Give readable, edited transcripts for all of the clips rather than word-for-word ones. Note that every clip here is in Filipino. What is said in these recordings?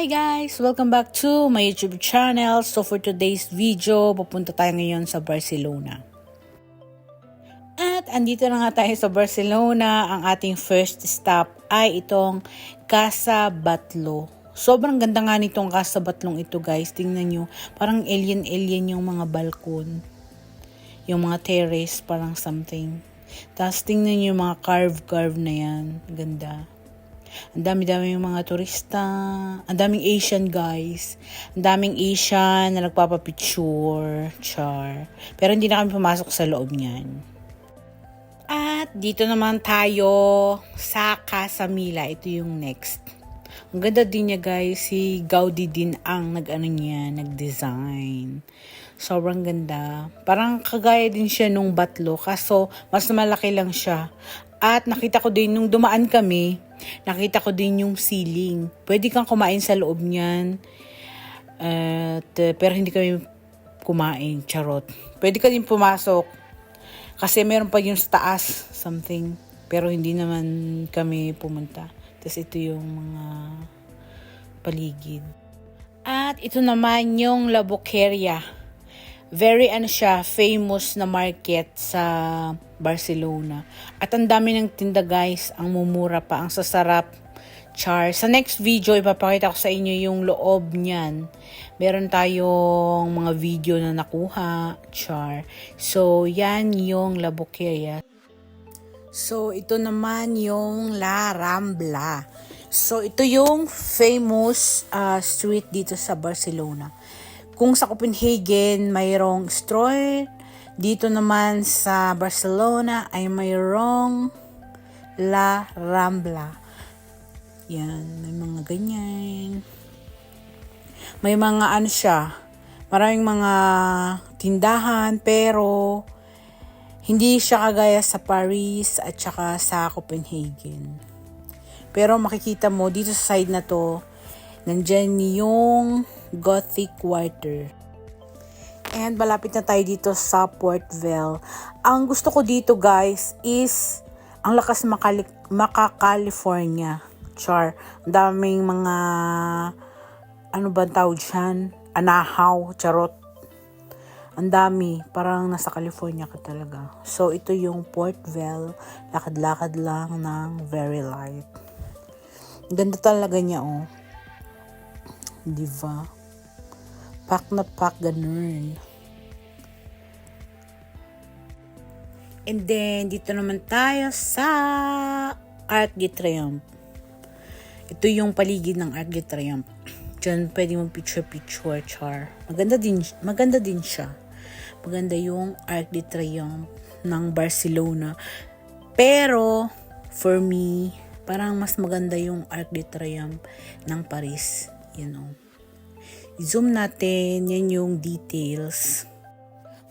Hi guys! Welcome back to my YouTube channel. So for today's video, pupunta tayo ngayon sa Barcelona. At andito na nga tayo sa Barcelona. Ang ating first stop ay itong Casa Batlló. Sobrang ganda nga nitong Casa Batlló ito guys. Tingnan nyo, parang alien yung mga balkon. Yung mga terrace, parang something. Tapos tingnan nyo yung mga carve na yan. Ganda. Ang dami-dami yung mga turista. Ang daming Asian guys. Ang daming Asian na nagpapapicture. Char. Pero hindi na kami pumasok sa loob niyan. At dito naman tayo sa Casa Mila. Ito yung next. Ang ganda din niya guys. Si Gaudi din ang nag-design. Sobrang ganda. Parang kagaya din siya nung Batlló. Kaso mas malaki lang siya. At nakita ko din nung dumaan kami, nakita ko din yung ceiling. Pwede kang kumain sa loob niyan. Pero hindi kami kumain, charot. Pwede ka din pumasok. Kasi meron pa yung sa taas, something. Pero hindi naman kami pumunta. Tapos ito yung mga paligid. At ito naman yung La Boqueria. Very famous na market sa Barcelona. At ang dami ng tinda guys, ang mumura pa, ang sasarap. Char. Sa next video, ipapakita ko sa inyo yung loob niyan. Meron tayong mga video na nakuha. Char. So, yan yung La Boqueria. So, ito naman yung La Rambla. So, ito yung famous street dito sa Barcelona. Kung sa Copenhagen, mayroong Strooi. Dito naman sa Barcelona ay mayroong La Rambla. Yan, may mga ganyan. May mga maraming mga tindahan, pero hindi siya kagaya sa Paris at saka sa Copenhagen. Pero makikita mo, dito sa side na to, nandyan yung Gothic Quarter. And malapit na tayo dito sa Port Vell. Ang gusto ko dito guys is ang lakas Maka-California. Char. Ang daming mga tawag dyan? Anahaw. Charot. Ang dami. Parang nasa California ka talaga. So ito yung Port Vell. Lakad-lakad lang ng very light. Ganda talaga niya oh. Diba? Pack na pack, ganun. And then, dito naman tayo sa Arc de Triomphe. Ito yung paligid ng Arc de Triomphe. Diyan pwede mag-picture, char. Maganda din siya. Maganda yung Arc de Triomphe ng Barcelona. Pero, for me, parang mas maganda yung Arc de Triomphe ng Paris. I-zoom natin, yan yung details.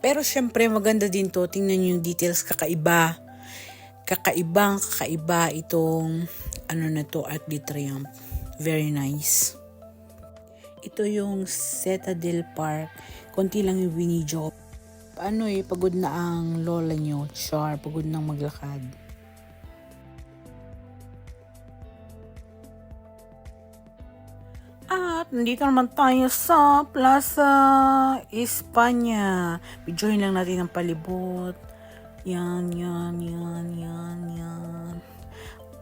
Pero syempre maganda din to, tingnan yung details, kakaiba itong na to, Arc de Triomphe. Very nice. Ito yung Seta del Park, konti lang yung binidyo. Pagod na ang lola nyo, char, pagod nang maglakad. At nandito naman tayo sa Plaza España. Videohin lang natin ang palibot. Yan.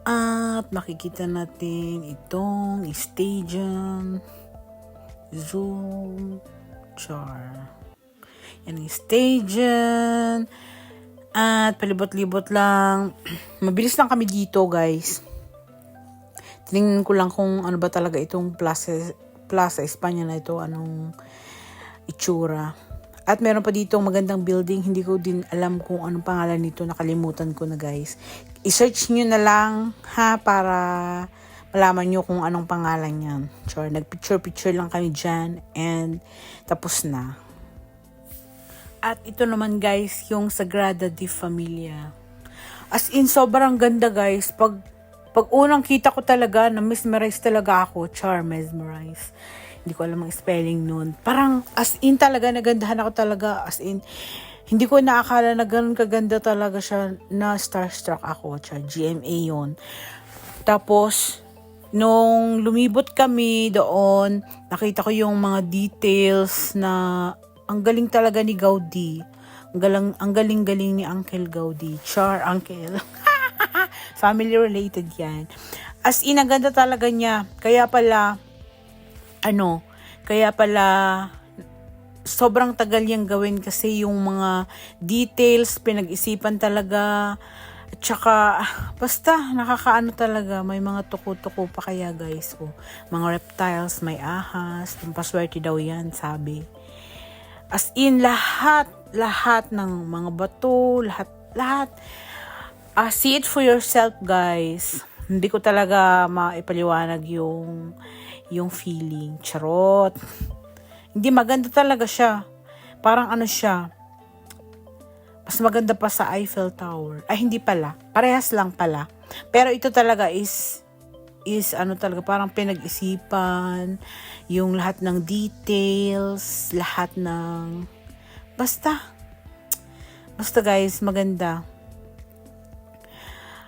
At makikita natin itong stadium. Zoom. Char. Yan ang stadium. At palibot-libot lang. Mabilis lang kami dito guys. Tingnan ko lang kung ano ba talaga itong Plaza España na ito, anong itsura. At meron pa dito magandang building, hindi ko din alam kung anong pangalan nito, nakalimutan ko na guys. I-search nyo na lang para malaman nyo kung anong pangalan yan. Sure, nagpicture lang kami dyan and tapos na. At ito naman guys, yung Sagrada de Familia. As in, sobrang ganda guys. Pag unang kita ko talaga, na-mesmerize talaga ako. Mesmerize. Hindi ko alam ang spelling nun. Parang as in talaga, nagandahan ako talaga. As in, hindi ko naakala na ganun kaganda talaga siya, na starstruck ako. GMA yon. Tapos, Nung lumibot kami doon, nakita ko yung mga details na ang galing talaga ni Gaudi. Ang galing-galing ni Uncle Gaudi. Char, Uncle. Family related yan. As in, ang ganda talaga niya. Kaya pala, sobrang tagal niyang gawin kasi yung mga details, pinag-isipan talaga. At saka, basta, nakakaano talaga. May mga tuko-tuko pa kaya guys. Oh, mga reptiles, may ahas. Pampaswerte daw yan, sabi. As in, lahat ng mga bato, lahat. See it for yourself, guys. Hindi ko talaga maipaliwanag yung feeling. Charot. Hindi, maganda talaga siya. Parang siya. Mas maganda pa sa Eiffel Tower. Ay, hindi pala. Parehas lang pala. Pero ito talaga is talaga, parang pinag-isipan, yung lahat ng details, lahat ng, basta guys, maganda.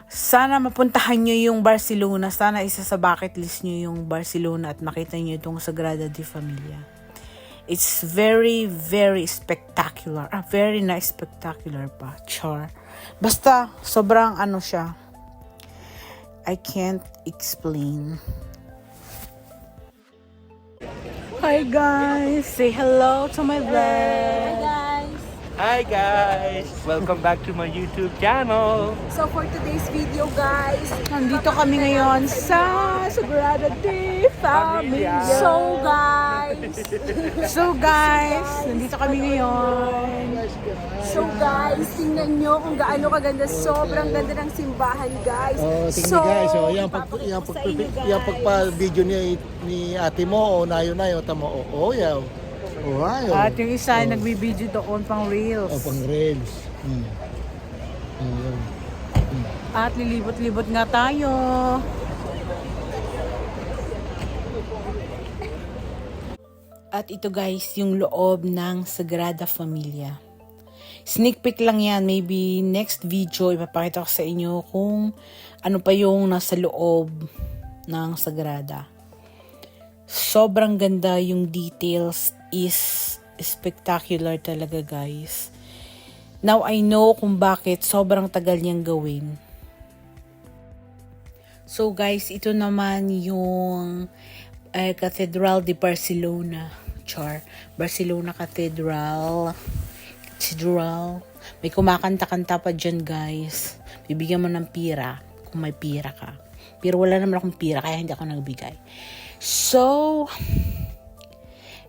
Sana mapuntahan nyo yung Barcelona. Sana isa sa bucket list nyo yung Barcelona at makita nyo itong Sagrada de Familia. It's very, very spectacular. Very nice spectacular pa. Char. Basta, sobrang siya. I can't explain. Hi guys! Say hello to my vlog. Hi guys! Welcome back to my YouTube channel. So for today's video guys, Nandito kami ngayon sa Sagrada de Familia. So guys, nandito kami ngayon. So guys, tingnan nyo kung gaano kaganda. Sobrang ganda ng simbahan guys. Oh, tingnan guys, yung pagpa-video ni ate mo, o nayo, tamo, yan. Oh, ayo. At yung isa ay nagbibideo doon pang reels. Oh, pang reels. Ayun. At lilibot-libot nga tayo. At ito guys, yung loob ng Sagrada Familia. Sneak peek lang yan. Maybe next video, ipapakita ko sa inyo kung ano pa yung nasa loob ng Sagrada. Sobrang ganda, yung details is spectacular talaga guys. Now I know kung bakit sobrang tagal niyang gawin. So guys, ito naman yung Cathedral de Barcelona. Barcelona Cathedral. May kumakanta-kanta pa dyan guys. Bibigyan mo ng pira kung may pira ka. Pero wala naman akong pira kaya hindi ako nagbigay. So,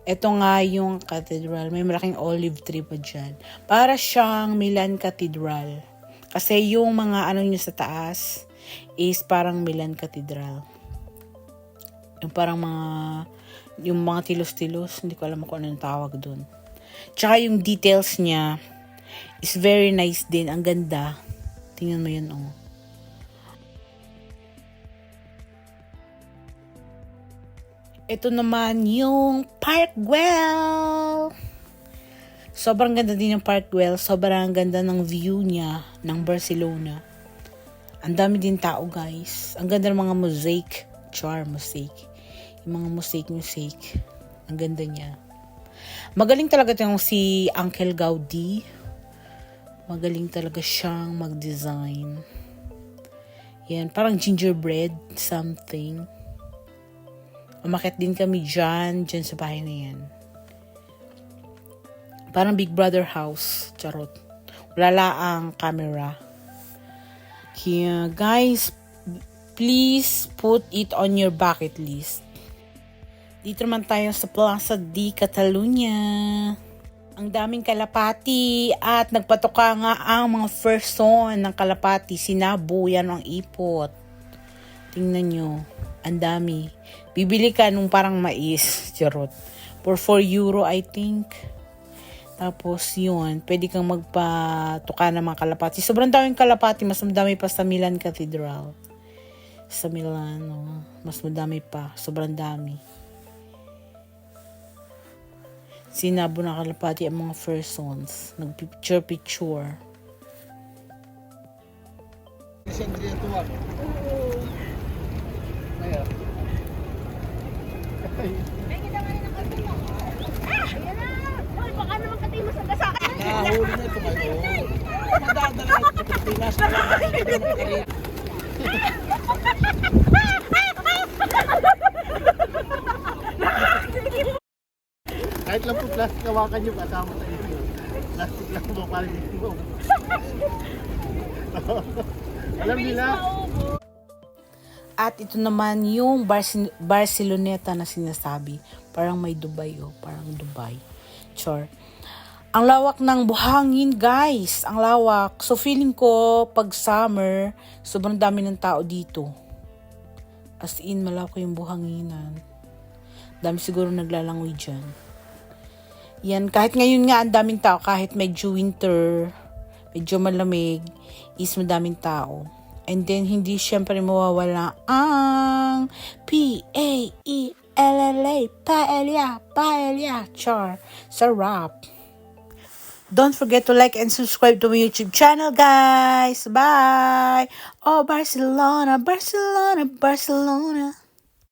ito nga yung cathedral. May malaking olive tree pa dyan. Para siyang Milan Cathedral. Kasi yung mga niya sa taas is parang Milan Cathedral. Yung parang yung mga tilos-tilos. Hindi ko alam kung ano yung tawag dun. Tsaka yung details niya is very nice din. Ang ganda. Tingnan mo yun, oh. Ito naman yung Parkwell. Sobrang ganda din yung Parkwell. Sobrang ganda ng view niya ng Barcelona. Ang dami din tao guys. Ang ganda ng mga mosaic. Mosaic. Yung mga mosaic. Ang ganda niya. Magaling talaga yung si Uncle Gaudi. Magaling talaga siyang mag-design. Yan, parang gingerbread something. Umakyat din kami dyan sa bahay na yan. Parang Big Brother house. Charot. Wala ang camera. Kaya guys, please put it on your bucket list. Dito naman tayo sa Plaza de Catalunya. Ang daming kalapati at nagpatoka nga ang mga first son ng kalapati. Sinabo, yan ang ipot. Tingnan nyo. Ang dami. Bibili ka nung parang mais. Charot. For 4 euro, I think. Tapos, yun. Pwede kang magpatuka ng mga kalapati. Sobrang daming kalapati. Mas madami pa sa Milan Cathedral. Sa Milan, oh. Mas madami pa. Sobrang dami. Sinabo na kalapati ang mga first sons. Nagpicture-picture. Siyempre ito, Ayan. Baka naman katimo sa gasa. Nahuli na ito kayo. Madadala ito sa Pilipinas. Kahit lang po plastic hawakan nyo kasama sa inyo. Plastic lang po para dito. Alam nila. At ito naman yung Barceloneta na sinasabi. Parang may Dubai, oh. Parang Dubai. Char. Ang lawak ng buhangin, guys. Ang lawak. So, feeling ko, pag summer, sobrang dami ng tao dito. As in, malawak yung buhanginan. Dami siguro naglalangoy dyan. Yan. Kahit ngayon nga, ang daming tao. Kahit medyo winter, medyo malamig, is madaming tao. And then, hindi syempre mawawala ang P-A-E-L-L-A, paella, char, sarap. Don't forget to like and subscribe to my YouTube channel, guys. Bye! Oh, Barcelona, Barcelona, Barcelona.